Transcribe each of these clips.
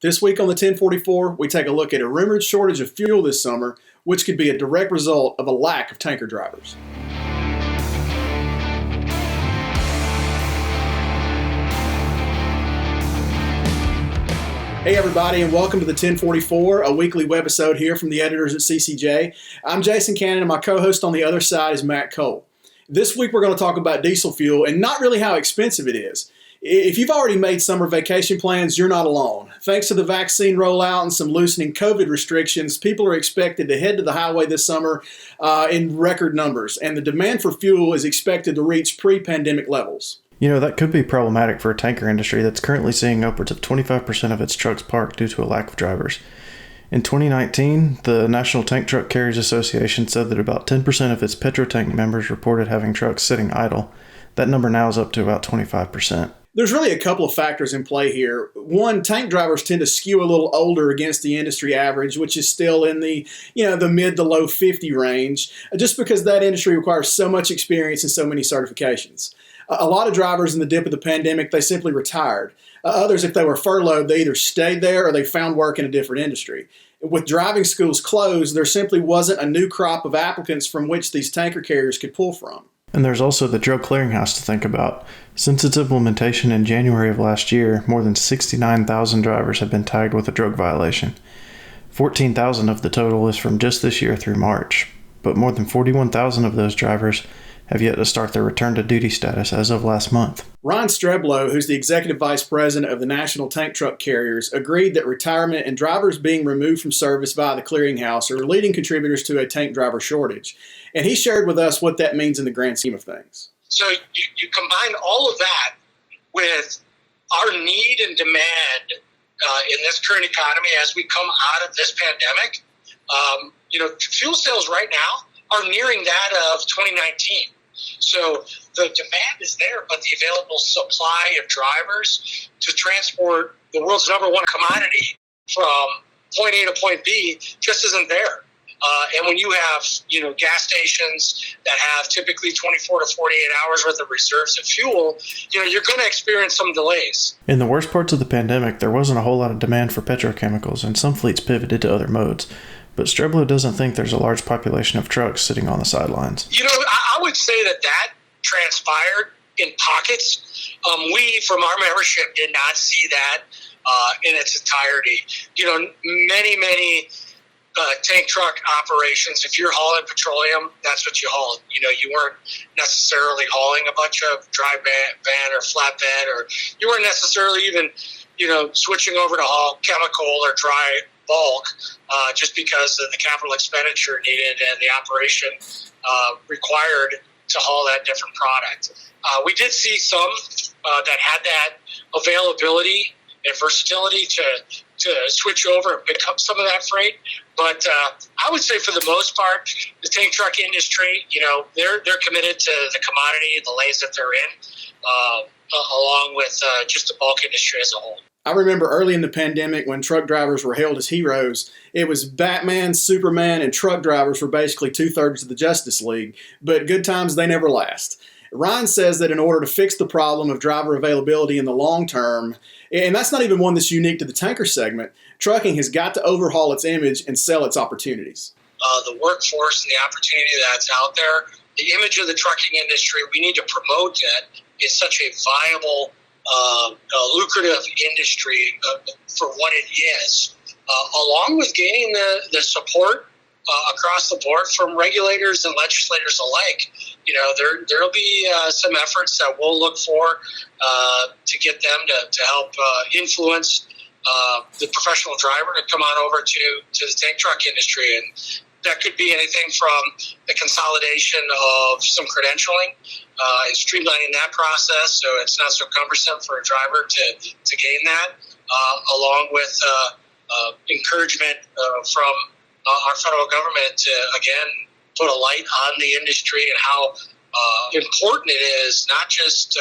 This week on the 1044, we take a look at a rumored shortage of fuel this summer, which could be a direct result of a lack of tanker drivers. Hey everybody, and welcome to the 1044, a weekly webisode here from the editors at CCJ. I'm Jason Cannon, and my co-host on the other side is Matt Cole. This week we're going to talk about diesel fuel and not really how expensive it is. If you've already made summer vacation plans, you're not alone. Thanks to the vaccine rollout and some loosening COVID restrictions, people are expected to head to the highway this summer in record numbers, and the demand for fuel is expected to reach pre-pandemic levels. You know, that could be problematic for a tanker industry that's currently seeing upwards of 25% of its trucks parked due to a lack of drivers. In 2019, the National Tank Truck Carriers Association said that about 10% of its petro-tank members reported having trucks sitting idle. That number now is up to about 25%. There's really a couple of factors in play here. One, tank drivers tend to skew a little older against the industry average, which is still in the mid to low 50 range, just because that industry requires so much experience and so many certifications. A lot of drivers in the dip of the pandemic, they simply retired. Others, if they were furloughed, they either stayed there or they found work in a different industry. With driving schools closed, there simply wasn't a new crop of applicants from which these tanker carriers could pull from. And there's also the drug clearinghouse to think about. Since its implementation in January of last year, more than 69,000 drivers have been tagged with a drug violation. 14,000 of the total is from just this year through March, but more than 41,000 of those drivers have yet to start their return to duty status as of last month. Ron Streblow, who's the executive vice president of the National Tank Truck Carriers, agreed that retirement and drivers being removed from service via the clearinghouse are leading contributors to a tank driver shortage. And he shared with us what that means in the grand scheme of things. So you combine all of that with our need and demand in this current economy as we come out of this pandemic. Fuel sales right now are nearing that of 2019. So the demand is there, but the available supply of drivers to transport the world's number one commodity from point A to point B just isn't there. And when you have, gas stations that have typically 24 to 48 hours worth of reserves of fuel, you're going to experience some delays. In the worst parts of the pandemic, there wasn't a whole lot of demand for petrochemicals, and some fleets pivoted to other modes. But Streblow doesn't think there's a large population of trucks sitting on the sidelines. I would say that transpired in pockets. We, from our membership, did not see that in its entirety. Many tank truck operations, if you're hauling petroleum, that's what you hauled. You weren't necessarily hauling a bunch of dry van or flatbed, or you weren't necessarily even, switching over to haul chemical or dry bulk just because of the capital expenditure needed and the operation required to haul that different product. We did see some that had that availability and versatility to switch over and pick up some of that freight. But I would say for the most part, the tank truck industry, they're committed to the commodity, the lanes that they're in, along with just the bulk industry as a whole. I remember early in the pandemic when truck drivers were hailed as heroes, it was Batman, Superman, and truck drivers were basically 2/3 of the Justice League. But good times, they never last. Ryan says that in order to fix the problem of driver availability in the long term, and that's not even one that's unique to the tanker segment, trucking has got to overhaul its image and sell its opportunities. The workforce and the opportunity that's out there, the image of the trucking industry, we need to promote that. It's such a viable, lucrative industry for what it is, along with gaining the support across the board from regulators and legislators alike. There'll be some efforts that we'll look for to get them to help influence the professional driver to come on over to the tank truck industry. And that could be anything from the consolidation of some credentialing and streamlining that process so it's not so cumbersome for a driver to gain that, along with encouragement from our federal government to, again, put a light on the industry and how important it is, not just to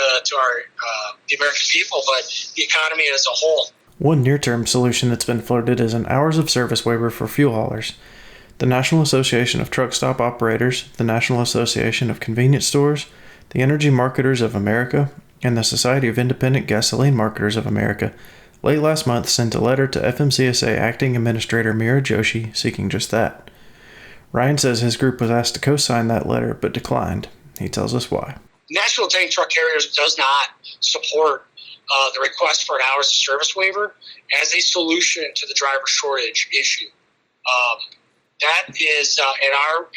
the American people, but the economy as a whole. One near-term solution that's been floated is an hours of service waiver for fuel haulers. The National Association of Truck Stop Operators, the National Association of Convenience Stores, the Energy Marketers of America, and the Society of Independent Gasoline Marketers of America late last month sent a letter to FMCSA Acting Administrator Mira Joshi seeking just that. Ryan says his group was asked to co-sign that letter but declined. He tells us why. National Tank Truck Carriers does not support the request for an hours of service waiver as a solution to the driver shortage issue. That is in our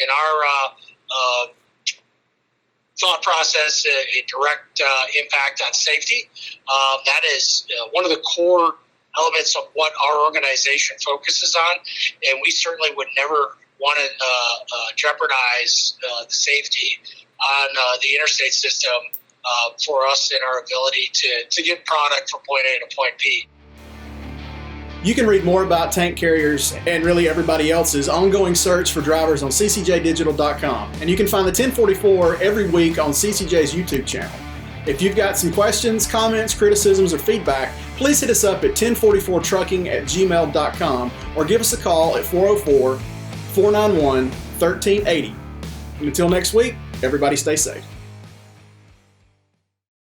thought process a direct impact on safety. That is one of the core elements of what our organization focuses on, and we certainly would never want to jeopardize the safety on the interstate system for us and our ability to get product from point A to point B. You can read more about tank carriers and really everybody else's ongoing search for drivers on ccjdigital.com. And you can find the 1044 every week on CCJ's YouTube channel. If you've got some questions, comments, criticisms, or feedback, please hit us up at 1044trucking@gmail.com or give us a call at 404-491-1380. And until next week, everybody stay safe.